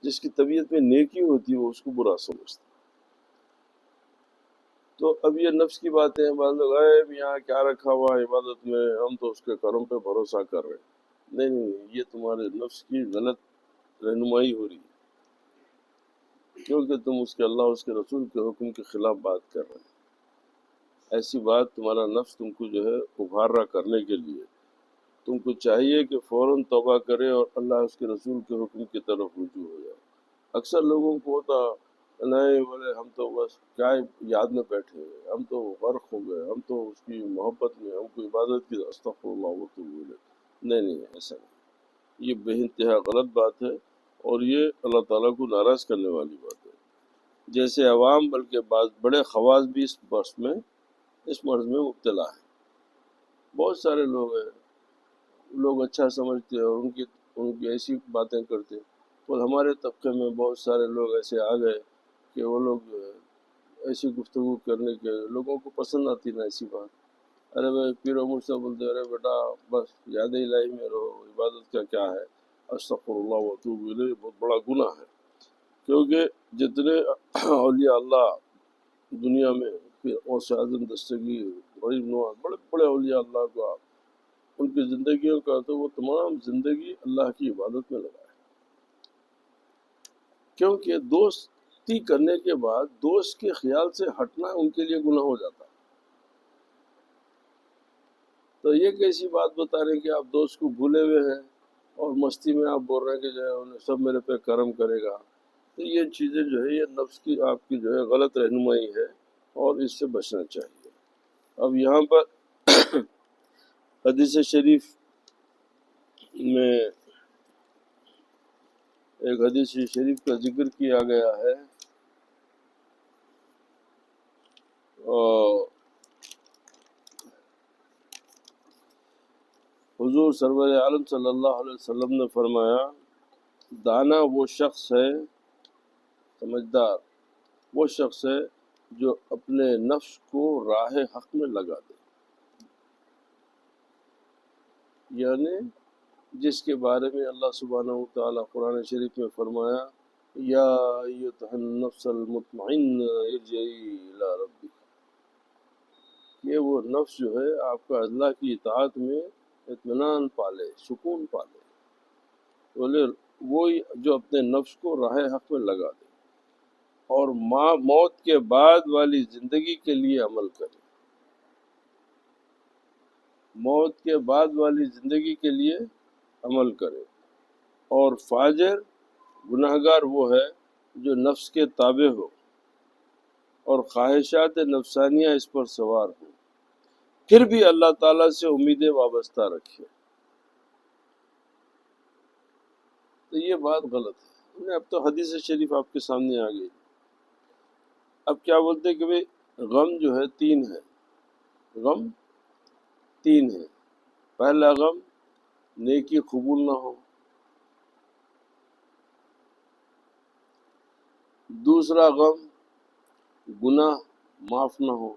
جس کی طبیعت میں نیکی ہوتی ہے وہ اس کو برا سمجھتا۔ تو اب یہ نفس کی باتیں ہیں، بعض لوگ یہاں کیا رکھا ہوا ہے عبادت میں، ہم تو اس کے کرم پہ بھروسہ کر رہے ہیں۔ نہیں نہیں نہیں، یہ تمہارے نفس کی غلط رہنمائی ہو رہی ہے، کیونکہ تم اس کے اللہ اس کے رسول کے حکم کے خلاف بات کر رہے ہیں۔ ایسی بات تمہارا نفس تم کو جو ہے ابھار رہا کرنے کے لیے، تم کو چاہیے کہ فوراً توبہ کرے اور اللہ اس کے رسول کے حکم کی طرف رجوع ہو جائے۔ اکثر لوگوں کو ہوتا نہیں، بولے ہم تو بس کیا یاد میں بیٹھے ہیں، ہم تو غرق ہو گئے، ہم تو اس کی محبت میں، ہم کو عبادت کی استغفر اللہ وہ تو بولے۔ نہیں نہیں، ایسا نہیں، یہ بے انتہا غلط بات ہے، اور یہ اللہ تعالیٰ کو ناراض کرنے والی بات ہے۔ جیسے عوام بلکہ بعض بڑے خواص بھی اس مرض میں مبتلا ہیں۔ بہت سارے لوگ ہیں، لوگ اچھا سمجھتے ہیں اور ان کی ایسی باتیں کرتے ہیں، اور ہمارے طبقے میں بہت سارے لوگ ایسے آ گئے کہ وہ لوگ ایسی گفتگو کرنے کے لوگوں کو پسند آتی نہ ایسی بات۔ ارے بھائی پیر و مرشد بولتے ارے بیٹا بس یاد الہی میں رہو، عبادت کا کیا ہے، استغفر اللہ واتوب الیہ بہت بڑا گناہ ہے۔ کیونکہ جتنے اولیاء اللہ دنیا میں، پھر غوث اعظم دستگیر، غریب نواز، بڑے بڑے اولیاء اللہ کو آپ ان کی زندگیوں کا تو وہ تمام زندگی اللہ کی عبادت میں لگائے، کیونکہ دوستی کرنے کے بعد دوست کے خیال سے ہٹنا ان کے لیے گناہ ہو جاتا۔ تو یہ کیسی بات بتا رہے ہیں کہ آپ دوست کو بھولے ہوئے ہیں اور مستی میں آپ بول رہے ہیں کہ جو ہے انہیں سب میرے پہ کرم کرے گا۔ تو یہ چیزیں جو ہے یہ نفس کی آپ کی جو ہے غلط رہنمائی ہے، اور اس سے بچنا چاہیے۔ اب یہاں پر حدیث شریف میں ایک حدیث شریف کا ذکر کیا گیا ہے، اور حضور سرور عالم صلی اللہ علیہ وسلم نے فرمایا، دانا وہ شخص ہے، سمجھدار وہ شخص ہے جو اپنے نفس کو راہ حق میں لگا دے، یعنی جس کے بارے میں اللہ سبحانہ وتعالیٰ قرآن شریف میں فرمایا، یا ایتھا النفس المطمئنہ ارجعی الی ربک، یہ وہ نفس جو ہے آپ کا اللہ کی اطاعت میں اطمینان پالے، سکون پالے، بولے وہی جو اپنے نفس کو راہ حق میں لگا دے اور موت کے بعد والی زندگی کے لیے عمل کرے، موت کے بعد والی زندگی کے لیے عمل کرے۔ اور فاجر گناہگار وہ ہے جو نفس کے تابع ہو اور خواہشات نفسانیہ اس پر سوار ہو، پھر بھی اللہ تعالیٰ سے امیدیں وابستہ رکھے۔ تو یہ بات غلط ہے۔ اب تو حدیث شریف آپ کے سامنے آ گئی۔ اب کیا بولتے ہیں کہ بھئی غم جو ہے تین ہے، غم تین ہے۔ پہلا غم نیکی قبول نہ ہو، دوسرا غم گناہ معاف نہ ہو،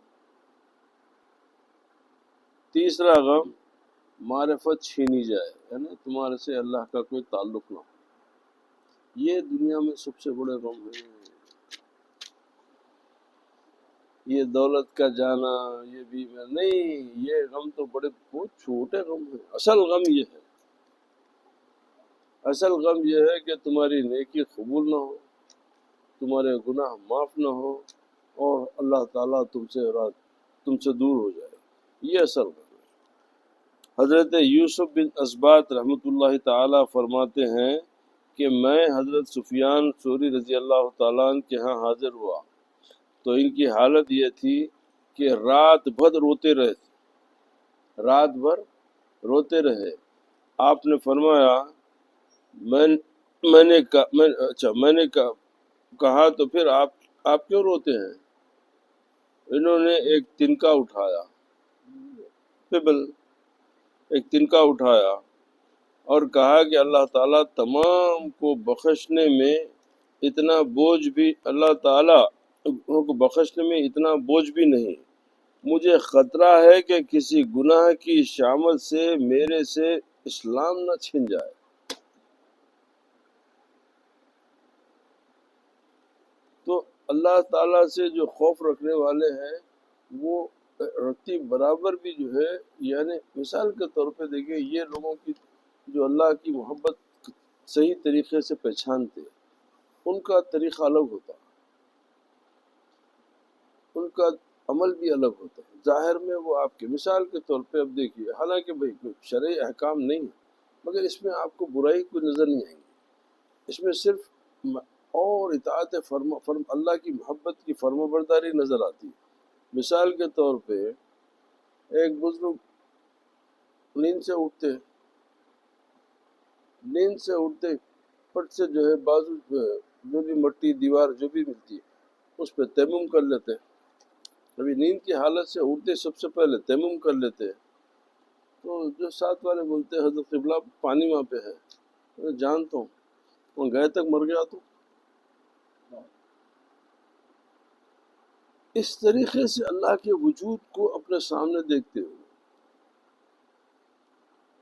تیسرا غم معرفت چھینی جائے، یعنی تمہارے سے اللہ کا کوئی تعلق نہ ہو۔ یہ دنیا میں سب سے بڑے غم ہیں۔ یہ دولت کا جانا، یہ بھی نہیں، یہ غم تو بہت چھوٹے غم ہیں۔ اصل غم یہ ہے، اصل غم یہ ہے کہ تمہاری نیکی قبول نہ ہو، تمہارے گناہ معاف نہ ہو، اور اللہ تعالیٰ تم سے دور ہو جائے، یہ اصل غم ہے۔ حضرت یوسف بن اسبات رحمۃ اللہ تعالیٰ فرماتے ہیں کہ میں حضرت سفیان ثوری رضی اللہ تعالیٰ عنہ کے ہاں حاضر ہوا تو ان کی حالت یہ تھی کہ رات بھر روتے رہے۔ آپ نے فرمایا، میں نے کہا تو پھر آپ کیوں روتے ہیں؟ انہوں نے ایک تنکا اٹھایا، ایک تنکا اٹھایا اور کہا کہ اللہ تعالیٰ تمام کو بخشنے میں اتنا بوجھ بھی نہیں، مجھے خطرہ ہے کہ کسی گناہ کی شامت سے میرے سے اسلام نہ چھن جائے۔ تو اللہ تعالیٰ سے جو خوف رکھنے والے ہیں وہ رتی برابر بھی جو ہے، یعنی مثال کے طور پہ دیکھیں، یہ لوگوں کی جو اللہ کی محبت صحیح طریقے سے پہچانتے، ان کا طریقہ الگ ہوتا، ان کا عمل بھی الگ ہوتا ہے۔ ظاہر میں وہ آپ کی مثال کے طور پہ اب دیکھیے، حالانکہ بھائی کوئی شرعی احکام نہیں ہے، مگر اس میں آپ کو برائی کوئی نظر نہیں آئیں گی، اس میں صرف اور اطاعت اللہ کی محبت کی فرما برداری نظر آتی ہے۔ مثال کے طور پہ ایک بزرگ نیند سے اٹھتے، نیند سے اٹھتے پٹ سے جو ہے بازو جو بھی مٹی دیوار جو بھی ملتی ہے اس پہ تیمم کر لیتے، ابھی نیند کی حالت سے اٹھتے سب سے پہلے تیمم کر لیتے، تو جو ساتھ والے بولتے ہیں حضرت قبلہ پانی وہاں پہ ہے، میں جانتا ہوں وہاں گئے تک مر گیا تو اس طریقے سے اللہ کے وجود کو اپنے سامنے دیکھتے ہو۔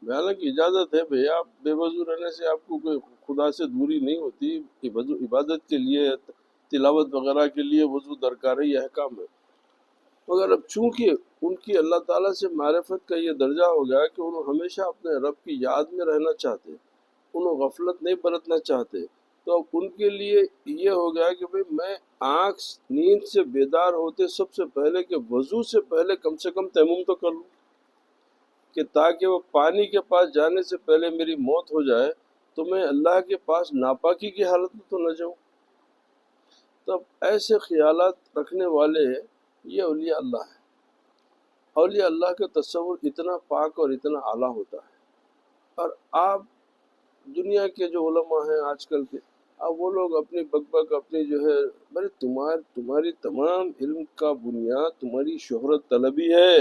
حالانکہ اجازت ہے بھئی، آپ بے وضو رہنے سے آپ کو کوئی خدا سے دوری نہیں ہوتی، عبادت کے لیے تلاوت وغیرہ کے لیے وضو درکار ہے، یہ احکام ہے، مگر اب چونکہ ان کی اللہ تعالیٰ سے معرفت کا یہ درجہ ہو گیا کہ انہوں ہمیشہ اپنے رب کی یاد میں رہنا چاہتے، انہوں غفلت نہیں برتنا چاہتے، تو اب ان کے لیے یہ ہو گیا کہ بھئی میں آنکھ نیند سے بیدار ہوتے سب سے پہلے کہ وضو سے پہلے کم سے کم تیمم تو کر لوں، کہ تاکہ وہ پانی کے پاس جانے سے پہلے میری موت ہو جائے تو میں اللہ کے پاس ناپاکی کی حالت میں تو نہ جاؤں۔ تب ایسے خیالات رکھنے والے یہ اولیاء اللہ ہیں۔ اولیاء اللہ کا تصور اتنا پاک اور اتنا اعلیٰ ہوتا ہے، اور آپ دنیا کے جو علماء ہیں آج کل کے، اب وہ لوگ اپنی بک بک اپنی جو ہے، بھائی تمہاری تمام علم کا بنیاد تمہاری شہرت طلبی ہے۔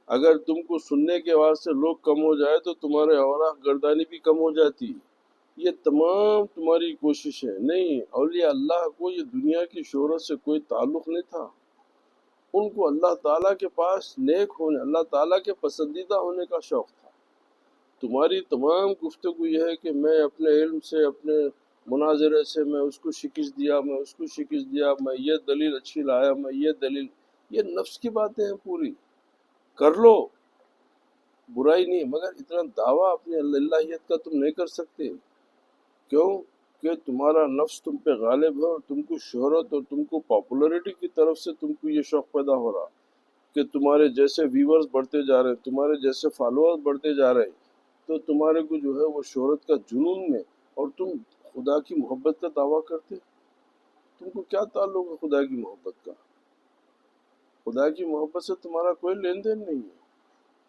اگر تم کو سننے کے واسطے لوگ کم ہو جائے تو تمہارے اوراق گردانی بھی کم ہو جاتی، یہ تمام تمہاری کوششیں نہیں۔ اولیاء اللہ کو یہ دنیا کی شہرت سے کوئی تعلق نہیں تھا، ان کو اللہ تعالیٰ کے پاس نیک ہونے، اللہ تعالیٰ کے پسندیدہ ہونے کا شوق تھا۔ تمہاری تمام گفتگو یہ ہے کہ میں اپنے علم سے، اپنے مناظرے سے میں اس کو شکست دیا، میں اس کو شکست دیا، میں یہ دلیل اچھی لایا، میں یہ دلیل، یہ نفس کی باتیں ہیں پوری، کر لو برائی نہیں، مگر اتنا دعویٰ اپنی اللہیت کا تم نہیں کر سکتے، کیوں کہ تمہارا نفس تم پہ غالب ہے، اور تم کو شہرت اور تم کو پاپولرٹی کی طرف سے تم کو یہ شوق پیدا ہو رہا کہ تمہارے جیسے ویورز بڑھتے جا رہے ہیں، تمہارے جیسے فالوورز بڑھتے جا رہے ہیں، تو تمہارے کو جو ہے وہ شہرت کا جنون میں، اور تم خدا کی محبت کا دعویٰ کرتے، تم کو کیا تعلق ہے خدا کی محبت کا؟ خدا کی محبت سے تمہارا کوئی لین دین نہیں ہے،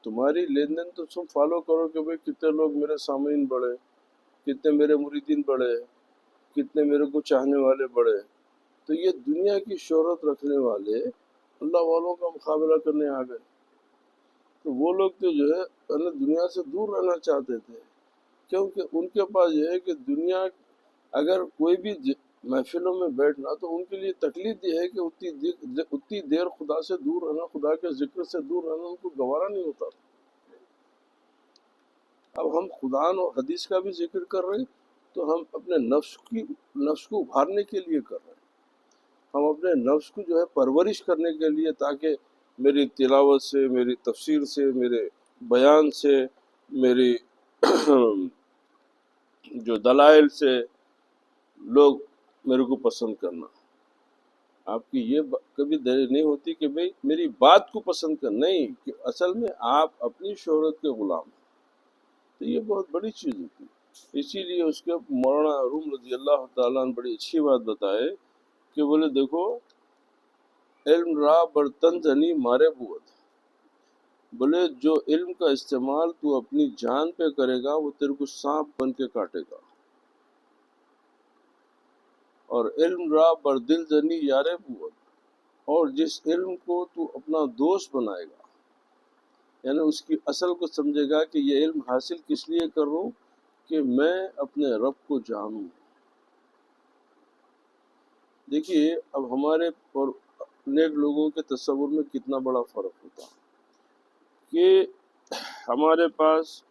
تمہاری لین دین تو تم فالو کرو کہ بھئی کتنے لوگ میرے سامعین بڑھے، کتنے میرے مریدین بڑھے، کتنے میرے کو چاہنے والے بڑھے، تو یہ دنیا کی شہرت رکھنے والے اللہ والوں کا مقابلہ کرنے آ گئے۔ تو وہ لوگ تو جو ہے دنیا سے دور رہنا چاہتے تھے، کیونکہ ان کے پاس یہ ہے کہ دنیا، اگر کوئی بھی محفلوں میں بیٹھنا تو ان کے لیے تکلیف یہ ہے کہ اتنی دیر خدا سے دور رہنا، خدا کے ذکر سے دور رہنا ان کو گوارا نہیں ہوتا۔ اب ہم خدا اور حدیث کا بھی ذکر کر رہے ہیں تو ہم اپنے نفس کو ابھارنے کے لیے کر رہے ہیں، ہم اپنے نفس کو جو ہے پرورش کرنے کے لیے، تاکہ میری تلاوت سے، میری تفسیر سے، میرے بیان سے، میری جو دلائل سے لوگ میرے کو پسند کرنا۔ آپ کی یہ کبھی دلیل نہیں ہوتی کہ بھئی میری بات کو پسند کر، نہیں، کہ اصل میں آپ اپنی شہرت کے غلام ہیں، تو یہ بہت بڑی چیز ہوتی ہے۔ اسی لیے اس کے مولانا روم رضی اللہ تعالیٰ عنہ بڑی اچھی بات بتائے کہ بولے دیکھو، علم را برتن زنی مارے بود، بولے جو علم کا استعمال تو اپنی جان پہ کرے گا وہ تیرے کو سانپ بن کے کاٹے گا، اور علم را بر دل زنی یارے بود، اور جس علم کو تو اپنا دوست بنائے گا، یعنی اس کی اصل کو سمجھے گا کہ یہ علم حاصل کس لیے کر رہا ہوں، کہ میں اپنے رب کو جانوں۔ دیکھیے اب ہمارے اور نیک لوگوں کے تصور میں کتنا بڑا فرق ہوتا کہ ہمارے پاس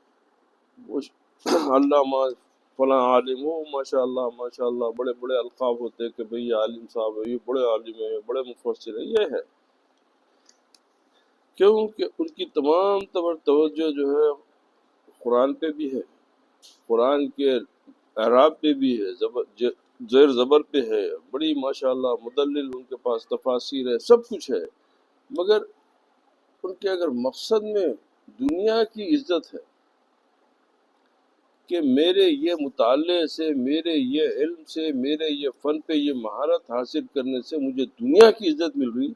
وہ علامہ فلاں عالم ہو، ماشاء اللہ بڑے بڑے القاب ہوتے کہ بھئی یہ عالم صاحب ہے، یہ بڑے عالم ہیں، بڑے مفسر ہیں، یہ ہے کیونکہ ان کی تمام توجہ جو ہے قرآن پہ بھی ہے، قرآن کے اعراب پہ بھی ہے، زیر زبر پہ ہے، بڑی ماشاءاللہ مدلل ان کے پاس تفاسیر ہے، سب کچھ ہے، مگر ان کے اگر مقصد میں دنیا کی عزت ہے کہ میرے یہ مطالعے سے، میرے یہ علم سے، میرے یہ فن پہ یہ مہارت حاصل کرنے سے مجھے دنیا کی عزت مل رہی،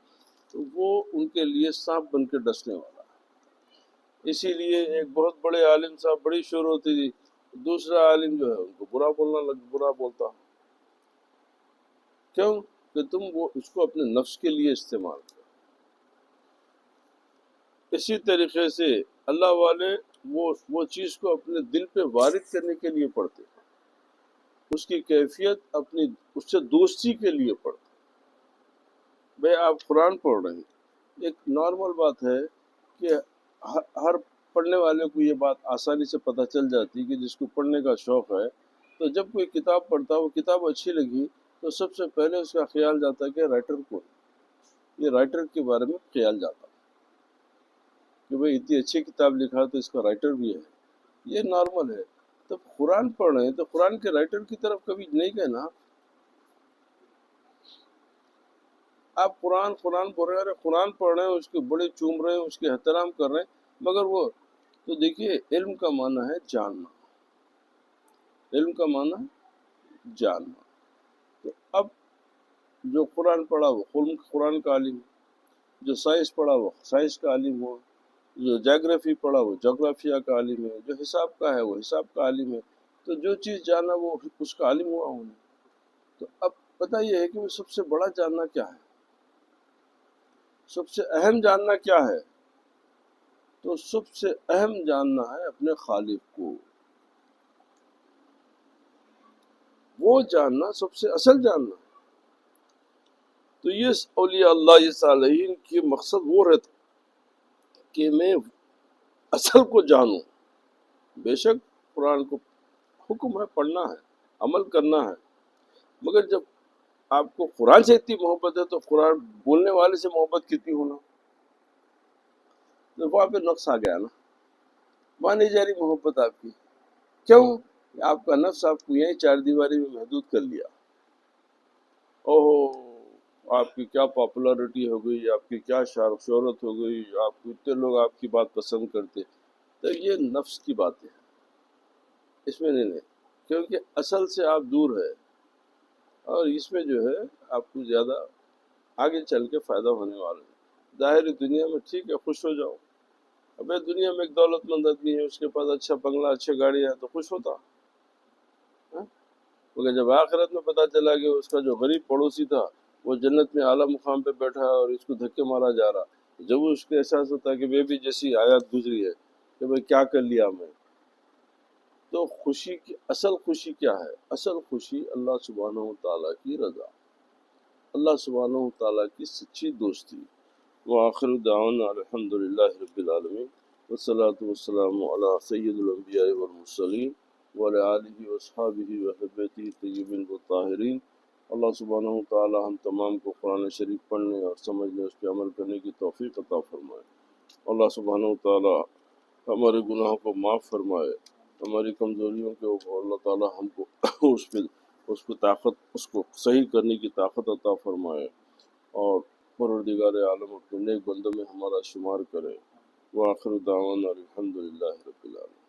تو وہ ان کے لیے سانپ بن کے ڈسنے والا ہے۔ اسی لیے ایک بہت بڑے عالم صاحب، بڑی شور ہوتی تھی، دوسرا عالم جو ہے ان کو برا بولتا، کیوں کہ تم وہ اس کو اپنے نفس کے لیے استعمال کرو۔ اسی طریقے سے اللہ والے وہ چیز کو اپنے دل پہ وارد کرنے کے لیے پڑھتے، اس کی کیفیت اپنی اس سے دوستی کے لیے پڑھتے۔ بھئی آپ قرآن پڑھ رہے ہیں، ایک نارمل بات ہے کہ ہر پڑھنے والے کو یہ بات آسانی سے پتہ چل جاتی کہ جس کو پڑھنے کا شوق ہے، تو جب کوئی کتاب پڑھتا ہے، وہ کتاب اچھی لگی تو سب سے پہلے اس کا خیال جاتا ہے کہ رائٹر کون ہے، یہ رائٹر کے بارے میں خیال جاتا ہے کہ بھئی اتنی اچھی کتاب لکھا تو اس کا رائٹر بھی ہے، یہ نارمل ہے۔ تو قرآن پڑھ رہے ہیں تو قرآن کے رائٹر کی طرف کبھی نہیں گئے نا آپ۔ قرآن بول رہے ہیں، قرآن پڑھ رہے ہیں، اس کے بڑے چوم رہے ہیں، اس کے احترام کر رہے ہیں، مگر وہ تو دیکھیے علم کا معنی ہے جاننا، علم کا معنی ہے جاننا۔ تو اب جو قرآن پڑھا وہ قرآن کا عالم، جو سائنس پڑھا وہ سائنس کا عالم ہوا، جو جغرافی پڑھا وہ جغرافیہ کا عالم ہے، جو حساب کا ہے وہ حساب کا عالم ہے، تو جو چیز جانا وہ اس کا عالم ہوا ہونا۔ تو اب پتہ یہ ہے کہ وہ سب سے بڑا جاننا کیا ہے، سب سے اہم جاننا کیا ہے؟ تو سب سے اہم جاننا ہے اپنے خالق کو، وہ جاننا سب سے اصل جاننا۔ تو یہ اولیاء اللہ، یہ صالحین کی مقصد وہ رہتا کہ میں اصل کو جانوں۔ بے شک قرآن کو حکم ہے پڑھنا ہے، عمل کرنا ہے، مگر جب آپ کو قرآن سے اتنی محبت ہے تو قرآن بولنے والے سے محبت کتنی ہونا، تو وہاں پہ نقص آ گیا نا، وہاں نہیں جا رہی محبت آپ کی۔ کیوں؟ آپ کا نفس آپ کو یہیں چار دیواری میں محدود کر لیا۔ اوہو آپ کی کیا پاپولرٹی ہو گئی، آپ کی کیا شہرت ہو گئی، آپ کو اتنے لوگ آپ کی بات پسند کرتے، تو یہ نفس کی باتیں ہیں، اس میں نہیں، کیونکہ اصل سے آپ دور ہے، اور اس میں جو ہے آپ کو زیادہ آگے چل کے فائدہ ہونے والا ہے۔ ظاہری دنیا میں ٹھیک ہے خوش ہو جاؤ، ابھی دنیا میں ایک دولت مند آدمی ہے، اس کے پاس اچھا بنگلہ، اچھے گاڑی ہے تو خوش ہوتا، مگر جب آخرت میں پتہ چلا کہ اس کا جو غریب پڑوسی تھا وہ جنت میں اعلیٰ مقام پہ بیٹھا ہے اور اس کو دھکے مارا جا رہا، جب اس کو احساس ہوتا ہے کہ بے بھی جیسی آیات گزری ہے کہ بھئی کیا کر لیا میں، تو خوشی کی اصل خوشی کیا ہے؟ اصل خوشی اللہ سبحانہ و تعالیٰ کی رضا، اللہ سبحانہ و تعالیٰ کی سچی دوستی۔ وآخر دعوانا الحمدللہ رب العالمین، والصلاة والسلام علی سید الانبیاء والمرسلین وعلی آلہ واصحابہ واہل بیتہ الطیبین الطاہرین۔ اللہ سبحانہ و تعالی ہم تمام کو قرآن شریف پڑھنے اور سمجھنے، اس پہ عمل کرنے کی توفیق عطا فرمائے۔ اللہ سبحانہ و تعالی ہمارے گناہوں کو معاف فرمائے، ہماری کمزوریوں کے اوپر اللہ تعالی ہم کو اس کو صحیح کرنے کی طاقت عطا فرمائے، اور پروردگار عالم اپنے نیک بندوں میں ہمارا شمار کرے۔ وآخر دعوانا الحمدللہ رب العالمین۔